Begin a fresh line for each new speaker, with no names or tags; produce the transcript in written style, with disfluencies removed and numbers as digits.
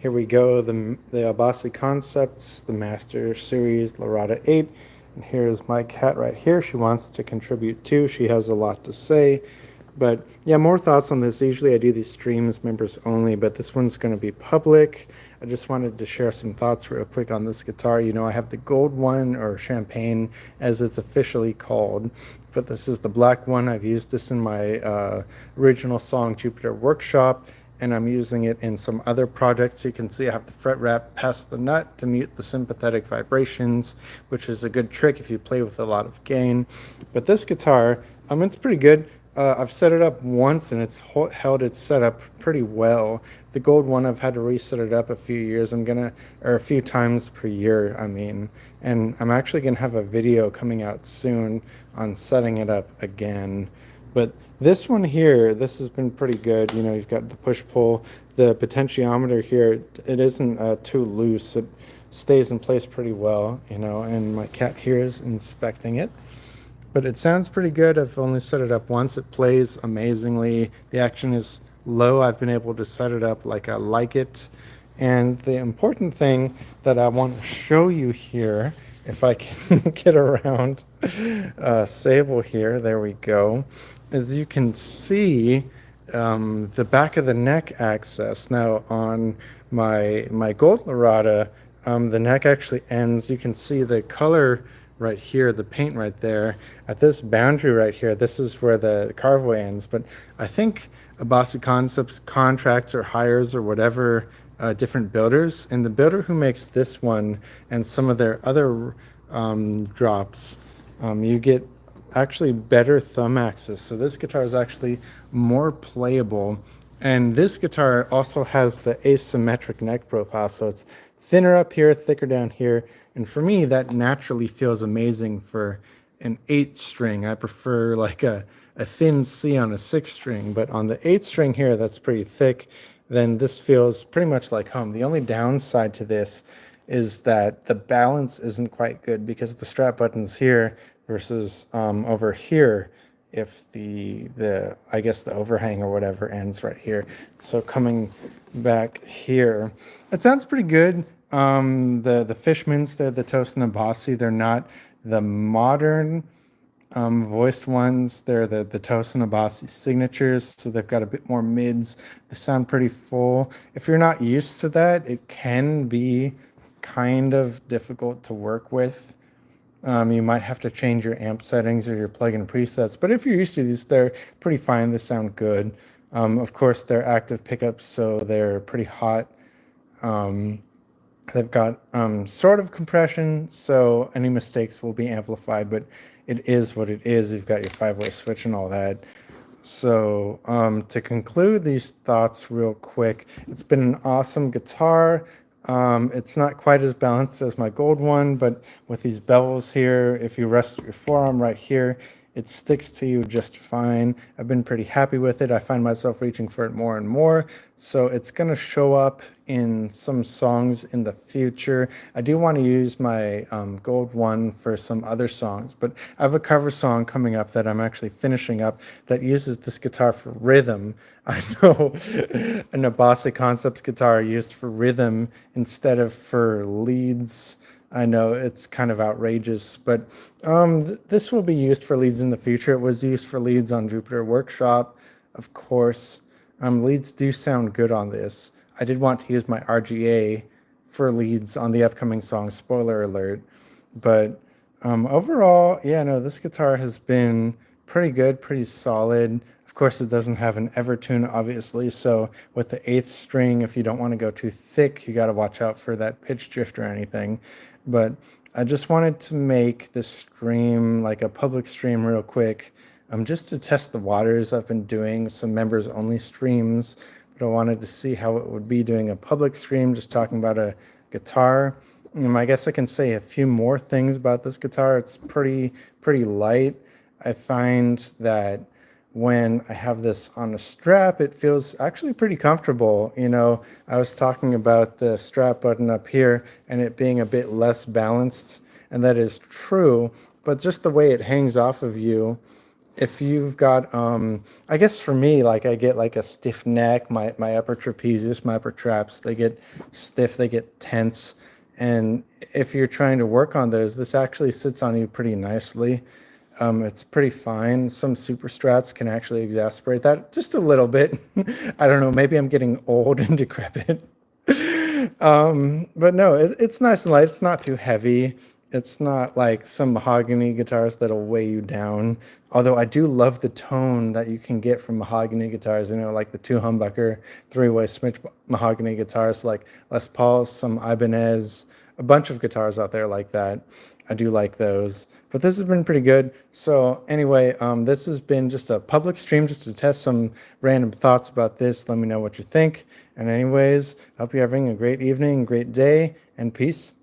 here we go, the Abasi Concepts, the Master Series Larada 8. And here's my cat right here. She wants to contribute too. She has a lot to say. But yeah, more thoughts on this. Usually I do these streams members only, but this one's going to be public. I just wanted to share some thoughts real quick on this guitar. You know, I have the gold one, or champagne as it's officially called, but this is the black one. I've used this in my original song Jupiter Workshop, and I'm using it in some other projects. You can see I have the fret wrap past the nut to mute the sympathetic vibrations, which is a good trick if you play with a lot of gain. But this guitar, it's pretty good. I've set it up once and it's held its setup pretty well. The gold one, I've had to reset it up a few years. Or a few times per year, I mean. And I'm actually gonna have a video coming out soon on setting it up again. But this one here, this has been pretty good. You know, you've got the push-pull. The potentiometer here, it isn't too loose. It stays in place pretty well, you know, and my cat here is inspecting it. But it sounds pretty good. I've only set it up once. It plays amazingly. The action is low. I've been able to set it up like I like it. And the important thing that I want to show you here, if I can get around Sable here, there we go, is you can see the back of the neck access. Now on my gold Larada, the neck actually ends. You can see the color right here, the paint right there. At this boundary right here, this is where the carveaway ends. But I think Abasi Concepts contracts or hires or whatever different builders, and the builder who makes this one and some of their other drops, you get actually better thumb access. So this guitar is actually more playable. And this guitar also has the asymmetric neck profile, so it's thinner up here, thicker down here. And for me, that naturally feels amazing for an 8-string. I prefer like a thin C on a 6-string, but on the 8-string here, that's pretty thick. Then this feels pretty much like home. The only downside to this is that the balance isn't quite good because the strap button's here versus over here, if the I guess the overhang or whatever ends right here. So coming back here, it sounds pretty good. The Fishmans, they're the Tosin Abasi. They're not the modern voiced ones. They're the Tosin Abasi signatures, so they've got a bit more mids. They sound pretty full. If you're not used to that, it can be kind of difficult to work with. You might have to change your amp settings or your plugin presets, but if you're used to these, they're pretty fine. They sound good. Of course, they're active pickups, so they're pretty hot. They've got sort of compression, so any mistakes will be amplified, but it is what it is. You've got your 5-way switch and all that. So to conclude these thoughts real quick, it's been an awesome guitar. It's not quite as balanced as my gold one, but with these bevels here, if you rest your forearm right here, it sticks to you just fine. I've been pretty happy with it. I find myself reaching for it more and more. So it's going to show up in some songs in the future. I do want to use my gold one for some other songs, but I have a cover song coming up that I'm actually finishing up that uses this guitar for rhythm. I know an Abasi Concepts guitar used for rhythm instead of for leads. I know it's kind of outrageous, but this will be used for leads in the future. It was used for leads on Jupiter Workshop, of course. Leads do sound good on this. I did want to use my RGA for leads on the upcoming song, spoiler alert. But overall, yeah, no, this guitar has been pretty good, pretty solid. Of course, it doesn't have an Evertune, obviously, so with the 8th string, if you don't want to go too thick, you got to watch out for that pitch drift or anything. But I just wanted to make this stream like a public stream real quick, just to test the waters. I've been doing some members-only streams, but I wanted to see how it would be doing a public stream, just talking about a guitar. I guess I can say a few more things about this guitar. It's pretty light. I find that when I have this on a strap, it feels actually pretty comfortable. You know, I was talking about the strap button up here and it being a bit less balanced, and that is true, but just the way it hangs off of you if you've got I guess for me, like I get like a stiff neck, my upper trapezius, my upper traps, they get stiff, they get tense. And if you're trying to work on those, this actually sits on you pretty nicely. It's pretty fine. Some super strats can actually exacerbate that just a little bit. I don't know, maybe I'm getting old and decrepit. But no, it's nice and light. It's not too heavy. It's not like some mahogany guitars that'll weigh you down. Although I do love the tone that you can get from mahogany guitars, like the two humbucker, three-way switch mahogany guitars like Les Pauls, some Ibanez, a bunch of guitars out there like that. I do like those. But this has been pretty good. So anyway, this has been just a public stream just to test some random thoughts about this. Let me know what you think. And anyways, I hope you're having a great evening, great day, and peace.